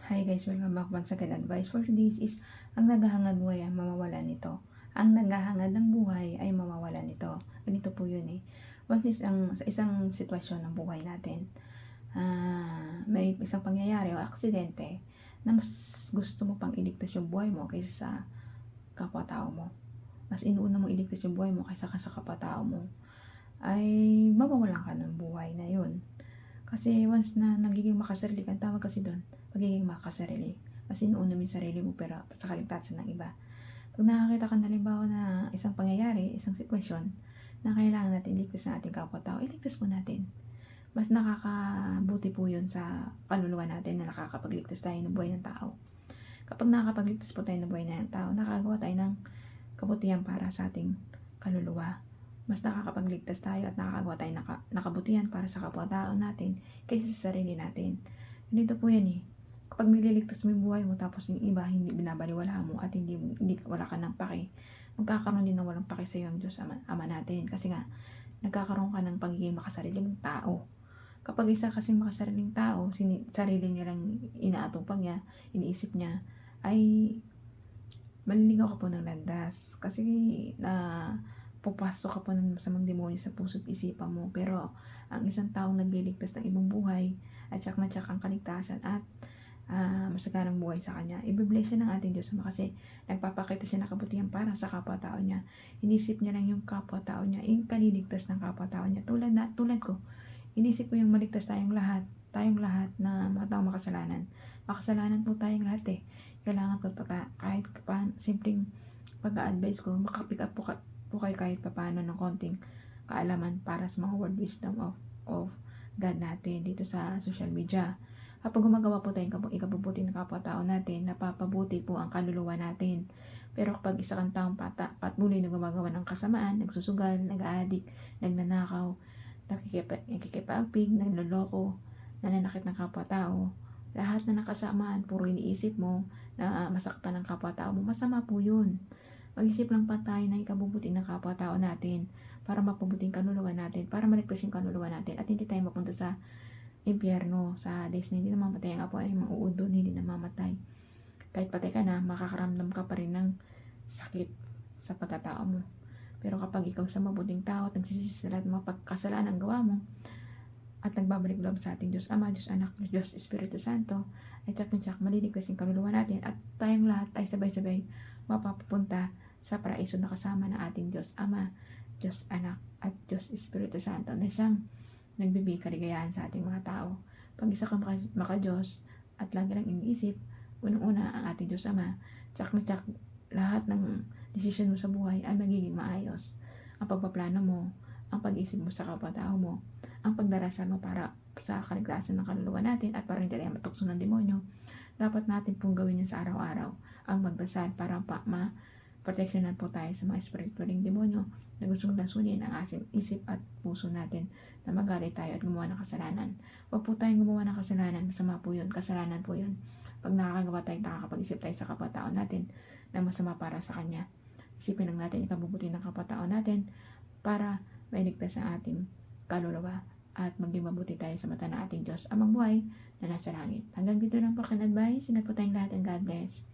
Hi guys, welcome back once again. Advice for today's is, ang naghahangad buhay ay mawawala nito. Ang naghahangad ng buhay ay mawawala nito. Ganito po yun eh. Once sa isang sitwasyon ng buhay natin, may isang pangyayari o aksidente na mas gusto mo pang iligtas yung buhay mo kaysa sa kapwa-tao mo. Mas inuuna mo iligtas yung buhay mo kaysa sa kapwa-tao mo, ay mawawalan ka ng buhay na yun. Kasi once na nagiging makasarili ka, tawag kasi doon, pagiging makasarili. Mas inuuna mo yung sarili mo pero sa kaligtasan ng iba. Pag nakakita ka na halimbawa na isang pangyayari, isang sitwasyon na kailangan natin iligtas ng ating kapwa-tao, iligtas po natin. Mas nakakabuti po yun sa kaluluwa natin na nakakapagligtas tayo ng buhay ng tao. Kapag nakakapagligtas po tayo ng buhay ng tao, nakagawa tayo ng kabutihan para sa ating kaluluwa. Mas nakakapagligtas tayo at nakakagawa tayo ng nakabutihan para sa kapwa-tao natin kaysa sa sarili natin. Ganito po yan eh. Kapag nililigtas mo yung buhay mo tapos yung iba hindi binabaliwala mo at hindi wala ka ng pake, magkakaroon din ng walang pake sa iyo ang Diyos Ama natin. Kasi nga, nagkakaroon ka ng pagiging makasarili mong tao. Kapag isa kasing makasariling tao, sarili niya lang inaatupang niya, iniisip niya, ay maliligaw ka po ng landas. Kasi pupasok ka po ng masamang demonyo sa puso't isipan mo. Pero ang isang taong nagliligtas ng ibang buhay at tsak na tsak ang kaligtasan at masaganang buhay sa kanya, i-bless siya ng ating Diyos Ama kasi nagpapakita siya ng kabutihan para sa kapwa-tao niya. Inisip niya lang yung kapwa-tao niya, yung kaliligtas ng kapwa-tao niya. Tulad ko, inisip ko yung maligtas tayong lahat na mga taong makasalanan. Makasalanan po tayong lahat eh. Kailangan ko kahit simpleng pag-a-advise ko, makapick up po kayo kahit papaano ng konting kaalaman para sa mga word wisdom of God natin dito sa social media. Kapag gumagawa po tayong ikabubuti ng kapwa-tao natin, napapabuti po ang kaluluwa natin. Pero kapag isa kang taong patuloy na gumagawa ng kasamaan, nagsusugal, nag-aadik, nagnanakaw, nakikipagpig, nagloloko, nananakit ng kapwa-tao, lahat na nakasamaan, puro iniisip mo na masaktan ng kapwa-tao mo, masama po yun. Mag-isip lang pa tayo ng ikabubuti ng kapwa-tao natin para mapabuting kaluluwa natin, para maligtas yung kaluluwa natin at hindi tayo mapunta sa impyerno, sa Hades na hindi namamatay ang apoy ay mauud doon, hindi namamatay. Kahit patay ka na, makakaramdam ka pa rin ng sakit sa pagkatao mo. Pero kapag ikaw sa mabuting tao at nagsisisi sa lahat ng mga pagkasalanan ang gawa mo at nagbabalik loob sa ating Diyos Ama, Diyos Anak, Diyos Espiritu Santo, ay tsak na tsak maliligtas yung kaluluwa natin at tayong lahat ay sabay-sabay mapapunta sa paraiso na kasama ng ating Diyos Ama, Diyos Anak at Diyos Espiritu Santo na siyang nagbibigay kaligayahan sa ating mga tao. Pag isa kang maka-Diyos at lagi lang iniisip, unang-una ang ating Diyos Ama, tsak na tsak lahat ng desisyon mo sa buhay ay magiging maayos. Ang pagpaplano mo, ang pag-isip mo sa kapwa-tao mo, ang pagdarasal mo para sa kaligtasan ng kaluluwa natin at para hindi tayo matukso ng demonyo, dapat natin pong gawin yan sa araw-araw. Ang magdasal para proteksyonan po tayo sa mga spiritualing demonyo na gustong lasunin ang ating isip at puso natin na magalit tayo at gumawa ng kasalanan. Huwag po tayong gumawa ng kasalanan, masama po yun, kasalanan po yun. Pag nakakagawa tayo, nakakapag-isip tayo sa kapwa-tao natin na masama para sa kanya, isipin lang natin ikabubuti ng kapwa-tao natin para mailigtas ang ating kaluluwa at maging mabuti tayo sa mata ng ating Diyos Amang buhay na nasa langit. Hanggang dito lang po aking advice. Ingat po tayong lahat and God bless.